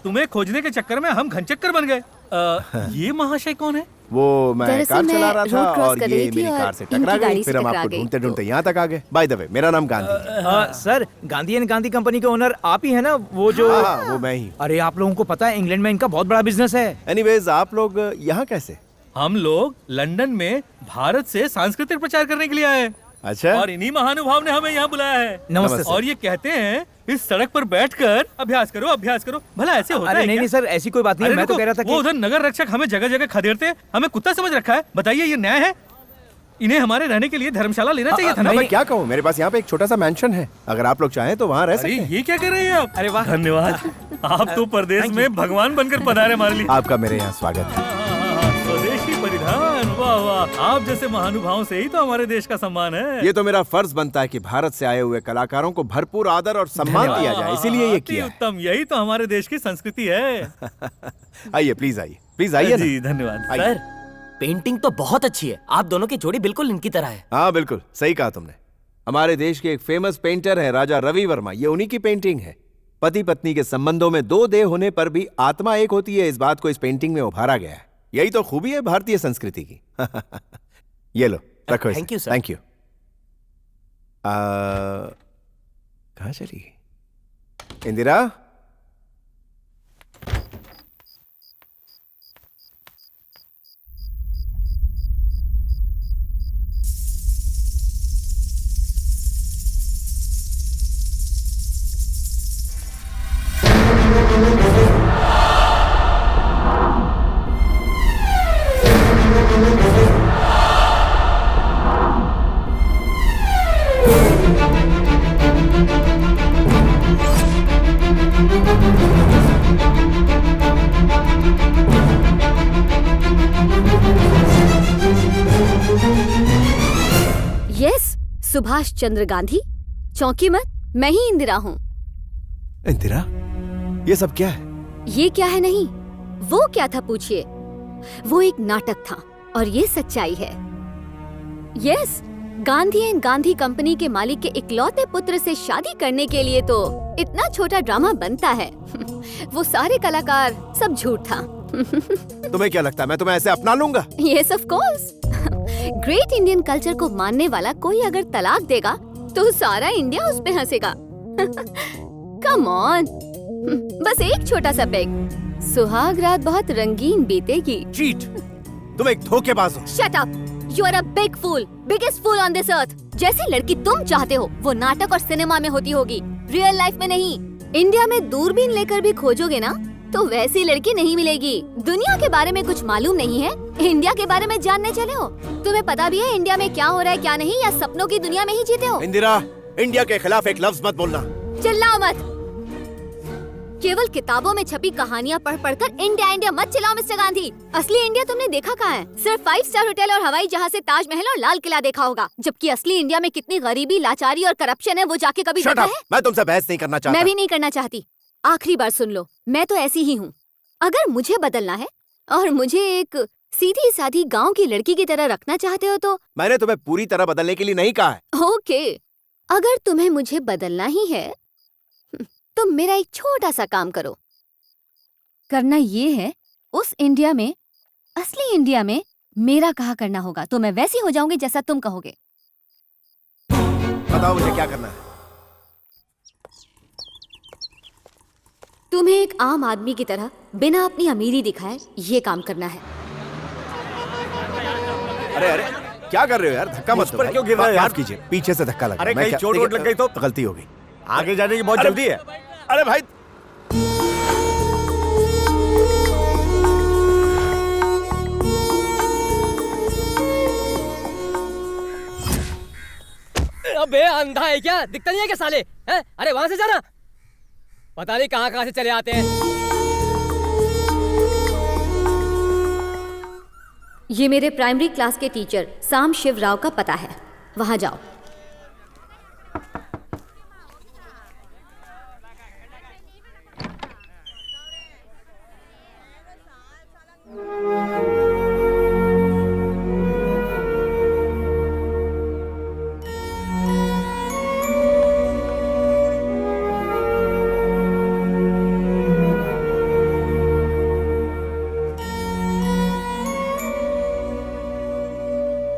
तुम्हें खोजने के चक्कर में हम घनचक्कर बन गए। ये महाशय कौन है? वो मैं दरअसल कार चला मैं रहा था रोड क्रॉस और कर ये रही थी मेरी और कार से इनकी टकरा गई। गाड़ी से फिर हम टकरा आपको गई। ढूंढते ढूंढते यहाँ तक आ गए। बाय द वे, मेरा नाम गांधी है। Sir, Gandhi and Gandhi company के ओनर आप ही है ना? वो जो हाँ, वो मैं ही। अरे आप लोगों को पता है इंग्लैंड में इनका बहुत बड़ा बिजनेस है। एनीवेज, आप लोग यहाँ कैसे? हम लोग लंदन में भारत से सांस्कृतिक प्रचार करने के लिए आए हैं। अच्छा, और इन्हीं महानुभाव ने हमें यहाँ बुलाया है। नमस्ते सर। और ये कहते हैं इस सड़क पर बैठकर अभ्यास करो, अभ्यास करो। भला ऐसे होता अरे है नहीं क्या? नहीं सर, ऐसी कोई बात नहीं है। अरे मैं तो रुको, कह रहा था वो कि उधर नगर रक्षक हमें जगह जगह खदेड़ते हैं, हमें कुत्ता समझ रखा है। बताइए ये न्याय है? इन्हें हमारे रहने के लिए धर्मशाला लेना चाहिए था ना। मैं क्या कहूँ, मेरे पास यहाँ पे एक छोटा सा मैंशन है, अगर आप लोग चाहें तो वहाँ रह अरे सकते हैं। ये क्या कर रहे हैं आप? अरे वाह। धन्यवाद। आप तो परदेश में भगवान बनकर पधारे हमारे लिए। आपका मेरे यहाँ स्वागत है। स्वदेशी परिधान, वाह वाह। आप जैसे महानुभावों से ही तो हमारे देश का सम्मान है। ये तो मेरा फर्ज बनता है कि भारत से आए हुए कलाकारों को भरपूर आदर और सम्मान दिया जाए, इसीलिए ये अति किया है। उत्तम, यही तो हमारे देश की संस्कृति है। आइए प्लीज, आइए ना। जी धन्यवाद। आइए। सर, पेंटिंग तो बहुत अच्छी है। आप दोनों की जोड़ी बिल्कुल इनकी तरह है। हाँ बिल्कुल सही कहा तुमने। हमारे देश के एक फेमस पेंटर है राजा रवि वर्मा, ये उन्हीं की पेंटिंग है। पति पत्नी के संबंधों में दो देह होने पर भी आत्मा एक होती है, इस बात को इस पेंटिंग में उभारा गया है। यही तो खूबी है भारतीय संस्कृति की। ये लो, रखो इसे। Thank you sir. Thank you. कहाँ चली गई इंदिरा? यस, सुभाष चंद्र गांधी। चौंकी मत, मैं ही इंदिरा हूँ। इंदिरा, ये सब क्या है? ये क्या है नहीं, वो क्या था पूछिए। वो एक नाटक था और ये सच्चाई है। Yes, Gandhi and Gandhi company के मालिक के इकलौते पुत्र से शादी करने के लिए तो इतना छोटा ड्रामा बनता है। वो सारे कलाकार, सब झूठ था। तुम्हें क्या लगता है मैं तुम्हें ऐसे अपना लूंगा? Yes of course. Great Indian culture को मानने वाला कोई अगर तलाक देगा तो सारा इंडिया उस पे हंसेगा। कम ऑन, बस एक छोटा सा पेग, सुहाग रात बहुत रंगीन बीतेगी। चीट, तुम एक धोखेबाज हो। Shut up, you are a big fool, biggest fool on this earth. जैसी लड़की तुम चाहते हो वो नाटक और सिनेमा में होती होगी, रियल लाइफ में नहीं। इंडिया में दूरबीन लेकर भी खोजोगे ना तो वैसी लड़की नहीं मिलेगी। दुनिया के बारे में कुछ मालूम नहीं है, इंडिया के बारे में जानने चले हो? तुम्हें पता भी है इंडिया में क्या हो रहा है क्या नहीं, या सपनों की दुनिया में ही जीते हो? इंदिरा, इंडिया के खिलाफ एक लफ्ज मत बोलना। चिल्लाओ मत। केवल किताबों में छपी कहानियाँ पढ़ पढ़कर इंडिया इंडिया मत चिल्लाओ मिस्टर गांधी। असली इंडिया तुमने देखा कहाँ है? सिर्फ 5 स्टार होटल और हवाई जहाज से ताजमहल और लाल किला देखा होगा, जबकि असली इंडिया में कितनी गरीबी, लाचारी और करप्शन है वो जाके कभी Shut देखा up! है? मैं तुमसे बहस नहीं करना चाहता। मैं भी नहीं करना चाहती। आखिरी बार सुन लो, मैं तो ऐसी ही हूँ। अगर मुझे बदलना है और मुझे एक सीधी साधी गांव की लड़की की तरह रखना चाहते हो तो मैंने तुम्हें पूरी तरह बदलने के लिए नहीं कहा है। ओके, अगर तुम्हें मुझे बदलना ही है तो मेरा एक छोटा सा काम करो। करना ये है, उस इंडिया में, असली इंडिया में मेरा कहा करना होगा तो मैं वैसी हो जाऊंगी जैसा तुम कहोगे। बताओ मुझे क्या करना है। तुम्हें एक आम आदमी की तरह बिना अपनी अमीरी दिखाए ये काम करना है। अरे अरे, क्या कर रहे हो यार? धक्का मत दो भाई। क्यों गिर रहे हो यार? माफ कीजिए, पीछे से धक्का लगा। अरे मैं कहीं क्या- चोट वोट लग गई तो? गलती हो गई। आगे जाने की बहुत जल्दी है। अरे भाई, अबे अंधा है क्या? दिखता नहीं है क्या साले? हैं? अरे वहां से जाना। पता नहीं कहां कहां से चले आते हैं। ये मेरे प्राइमरी क्लास के टीचर साम शिव राव का पता है, वहां जाओ।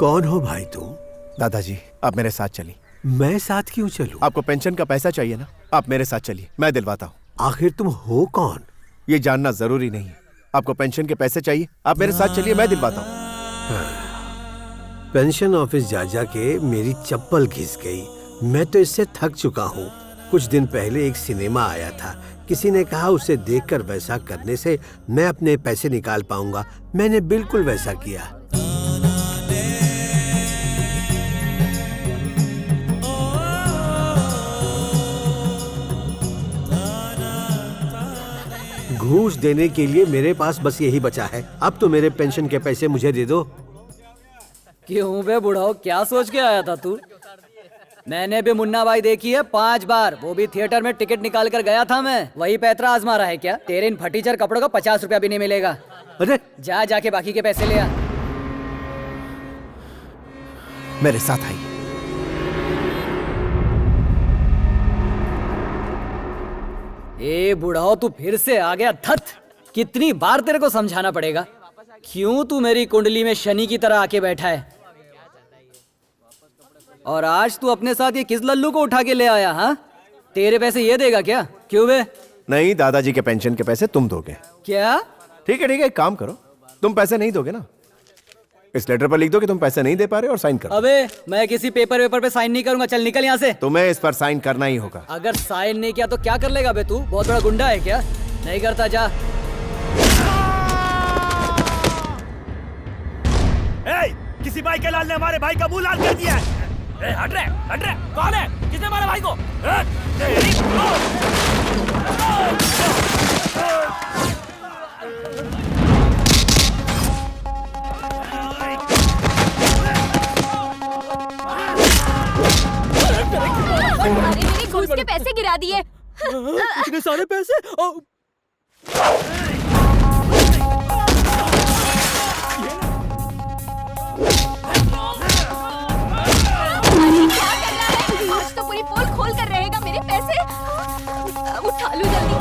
कौन हो भाई तुम? दादाजी आप मेरे साथ चलिए। मैं साथ क्यों चलूं? आपको पेंशन का पैसा चाहिए ना, आप मेरे साथ चलिए, मैं दिलवाता हूँ। आखिर तुम हो कौन? ये जानना जरूरी नहीं है। आपको पेंशन के पैसे चाहिए, आप मेरे साथ चलिए, मैं दिलवाता हूँ। पेंशन ऑफिस जा जा के मेरी चप्पल घिस गई। मैं तो इससे थक चुका हूँ। कुछ दिन पहले एक सिनेमा आया था, किसी ने कहा उसे देखकर वैसा करने से मैं अपने पैसे निकाल पाऊंगा। मैंने बिल्कुल वैसा किया। घूस देने के लिए मेरे पास बस यही बचा है। अब तो मेरे पेंशन के पैसे मुझे दे दो। क्यों बे बुढ़ाओ, क्या सोच के आया था तू? मैंने भी मुन्ना भाई देखी है 5 बार, वो भी थिएटर में टिकट निकाल कर गया था मैं। वही पैतरा आजमा रहा है क्या? तेरे इन फटीचर कपड़ों का 50 रुपया भी नहीं मिलेगा। अरे जाके बाकी के पैसे ले आ। मेरे साथ आइए। ए बुढ़ाओ, तू फिर से आ गया। धत, कितनी बार तेरे को समझाना पड़ेगा? क्यों तू मेरी कुंडली में शनि की तरह आके बैठा है? और आज तू अपने साथ ये किस लल्लू को उठा के ले आया? हाँ, तेरे पैसे ये देगा क्या? क्यों बे? नहीं, दादाजी के पेंशन के पैसे तुम दोगे। क्या? ठीक है, एक काम करो, तुम पैसे नहीं दोगे ना, इस लेटर पर लिख दो कि तुम पैसे नहीं दे पा रहे और साइन करो। अबे मैं किसी पेपर पे साइन नहीं करूंगा। चल निकल यहाँ से। तुम्हें इस पर साइन करना ही होगा। अगर साइन नहीं किया तो क्या कर लेगा बे? तू बहुत बड़ा गुंडा है क्या? नहीं करता, जा। किसी भाई के लाल ने हमारे भाई का मुंह लाल कर दिया है। हट रे, कौन है? किसने मारा भाई को? अरे मेरे घूस के पैसे गिरा दिए। इतने सारे पैसे? आज तो पूरी पोल खोल कर रहेगा मेरे पैसे। उठा लो जल्दी।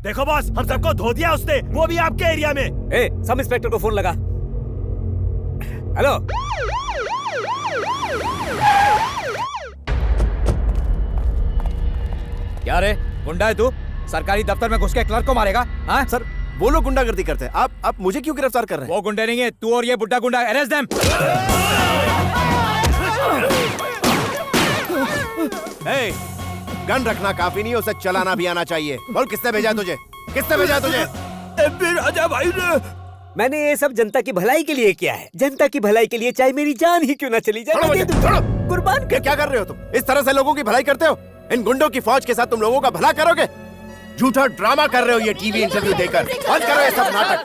देखो बॉस, हम सबको धो दिया उसने, वो भी आपके एरिया में। सब इंस्पेक्टर को फोन लगा। हेलो, क्या रे गुंडा है तू? सरकारी दफ्तर में घुस के क्लर्क को मारेगा? हाँ सर, वो लोग गुंडागर्दी करते हैं, आप मुझे क्यों गिरफ्तार कर रहे हैं? वो गुंडे नहीं है, तू और ये बुड्ढा गुंडा। Arrest them. गन रखना काफी नहीं, उसे चलाना भी आना चाहिए। बोल, किसने भेजा तुझे? किसने भेजा तुझे? एमपी राजा भाई ने। मैंने ये सब जनता की भलाई के लिए किया है। जनता की भलाई के लिए चाहे मेरी जान ही क्यों ना चली जाए, मैं दे दूंगा। कुर्बान कर। क्या कर रहे हो तुम? इस तरह से लोगों की भलाई करते हो? इन गुंडों की फौज के साथ तुम लोगों का भला करोगे? झूठा ड्रामा कर रहे हो ये टीवी इंटरव्यू देकर। बंद करो ये सब नाटक।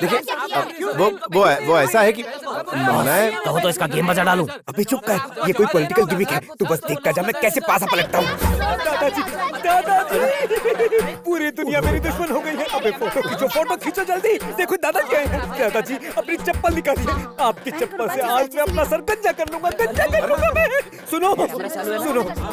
देखिए, वो ऐसा है कि कहो तो इसका गेम बजा डालूं। अबे चुप कर, ये कोई पॉलिटिकल गिमिक है। तू बस देख कर जा मैं कैसे पासा पलटता हूँ। दादाजी, पूरी दुनिया मेरी दुश्मन हो गई है। अबे फोटो खींचो जल्दी। देखो दादाजी क्या है। दादाजी अपनी चप्पल निकालिए। आपकी चप्पल से आज मैं अपना सर गंजा कर लूंगा, गंजा कर लूंगा मैं। सुनो,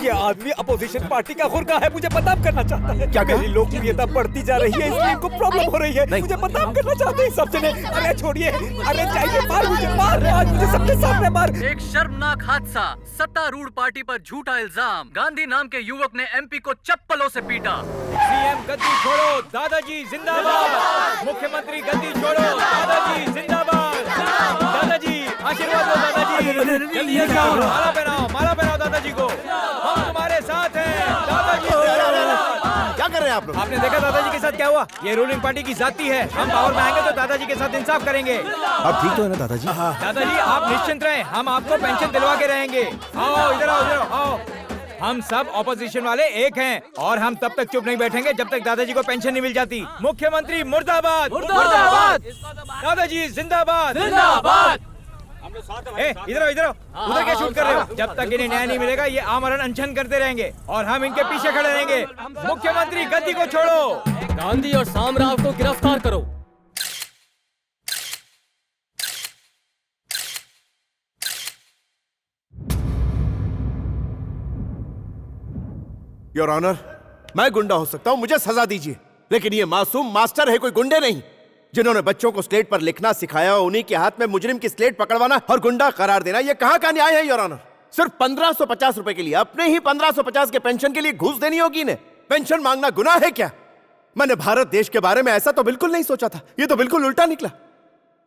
ये आदमी अपोजिशन पार्टी का खुरका है, मुझे बदनाम करना चाहता है। क्या मेरी लोकप्रियता बढ़ती जा रही है, इसलिए इनको प्रॉब्लम हो रही है। मुझे बदनाम करना चाहते हैं सब जने। अरे छोड़िए, अरे जाइए, मार मुझे, मार आज मुझे सबके सामने मार। एक शर्मनाक हादसा, सत्तारूढ़ पार्टी पर झूठा इल्जाम। गांधी नाम के युवक ने एमपी को चप्पलों से पीटा। सीएम गद्दी छोड़ो, दादाजी जिंदाबाद। मुख्यमंत्री गद्दी छोड़ो, दादाजी जिंदाबाद। दादाजी आशीर्वाद दो, दादाजी जल्दी जाओ, माला पहनाओ दादाजी को। हम तुम्हारे साथ हैं दादाजी। क्या कर रहे हैं आप लोग? आपने देखा दादाजी के साथ क्या हुआ? ये रूलिंग पार्टी की जाती है। हम पावर में आएंगे तो दादाजी के साथ इंसाफ करेंगे। आप ठीक तो है ना दादाजी? दादाजी आप निश्चिंत रहें, हम आपको पेंशन दिलवा के रहेंगे। आओ इधर आओ, आओ। हम सब ऑपोजिशन वाले एक हैं और हम तब तक चुप नहीं बैठेंगे जब तक दादाजी को पेंशन नहीं मिल जाती। मुख्यमंत्री मुर्दाबाद, मुर्दाबाद, दादाजी जिंदाबाद, जिंदाबाद। इधर आओ, इधर आओ, उधर क्या शूट कर रहे हो? जब तक इन्हें न्याय नहीं मिलेगा ये आमरण अनशन करते रहेंगे और हम इनके पीछे खड़े रहेंगे। मुख्यमंत्री गद्दी को छोड़ो। गांधी और सामराव को गिरफ्तार करो। योर ऑनर, मैं गुंडा हो सकता हूं, मुझे सजा दीजिए, लेकिन ये मासूम मास्टर है, कोई गुंडे नहीं। जिन्होंने बच्चों को स्लेट पर लिखना सिखाया, उन्हीं के हाथ में मुजरिम की स्लेट पकड़वाना और गुंडा करार देना, ये कहां का न्याय है योर ऑनर? सिर्फ 1550 रुपए के लिए, अपने ही 1550 के पेंशन के लिए घूस देनी होगी इन्हें। पेंशन मांगना गुनाह है क्या? मैंने भारत देश के बारे में ऐसा तो बिल्कुल नहीं सोचा था, ये तो बिल्कुल उल्टा निकला।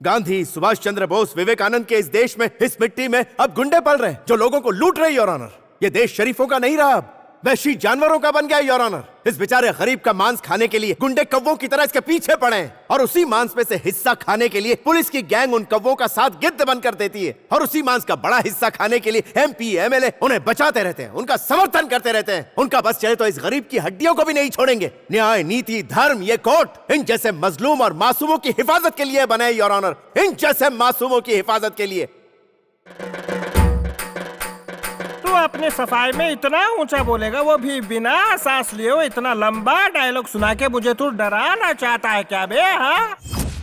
गांधी, सुभाष चंद्र बोस, विवेकानंद के इस देश में, इस मिट्टी में अब गुंडे पल रहे हैं जो लोगों को लूट रहे हैं योर ऑनर। ये देश शरीफों का नहीं रहा, अब वैशी जानवरों का बन गया योर ऑनर। इस बेचारे गरीब का मांस खाने के लिए गुंडे कौवों की तरह इसके पीछे पड़े हैं और उसी मांस में से हिस्सा खाने के लिए पुलिस की गैंग उन कौवों का साथ गिद्ध बन कर देती है और उसी मांस का बड़ा हिस्सा खाने के लिए MP MLA उन्हें बचाते रहते हैं, उनका समर्थन करते रहते हैं। उनका बस चले तो इस गरीब की हड्डियों को भी नहीं छोड़ेंगे। न्याय, नीति, धर्म, ये कोर्ट इन जैसे मजलूम और मासूमों की हिफाजत के लिए बने योर ऑनर, इन जैसे मासूमों की हिफाजत के लिए। अपने सफाई में इतना ऊंचा बोलेगा, वो भी बिना सांस लिए? वो इतना लंबा डायलॉग सुना के मुझे तू डराना चाहता है क्या बे? हाँ,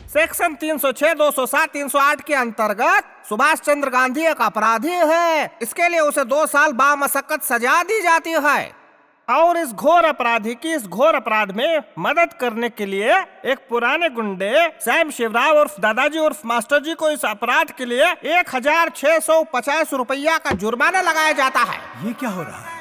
सेक्शन 306, 207, 308 के अंतर्गत सुभाष चंद्र गांधी एक अपराधी है। इसके लिए उसे 2 साल बामशक्कत सजा दी जाती है और इस घोर अपराधी की इस घोर अपराध में मदद करने के लिए एक पुराने गुंडे सैम शिवराव उर्फ दादाजी उर्फ मास्टर जी को इस अपराध के लिए 1650 रुपया का जुर्माना लगाया जाता है। ये क्या हो रहा है?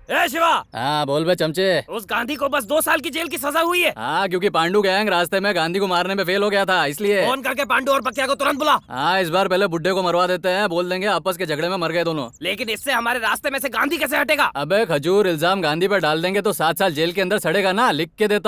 ए शिवा, हाँ बोल बे चमचे। उस गांधी को बस 2 साल की जेल की सजा हुई है। हाँ, क्योंकि पांडु गैंग रास्ते में गांधी को मारने में फेल हो गया था, इसलिए। फोन करके पांडु और बकिया को तुरंत बुला। हाँ, इस बार पहले बुड्ढे को मरवा देते हैं, बोल देंगे आपस के झगड़े में मर गए दोनों। लेकिन इससे हमारे रास्ते में से गांधी कैसे हटेगा? अबे खजूर, इल्जाम गांधी पर डाल देंगे तो 7 साल जेल के अंदर सड़ेगा ना, लिख के देता हूँ।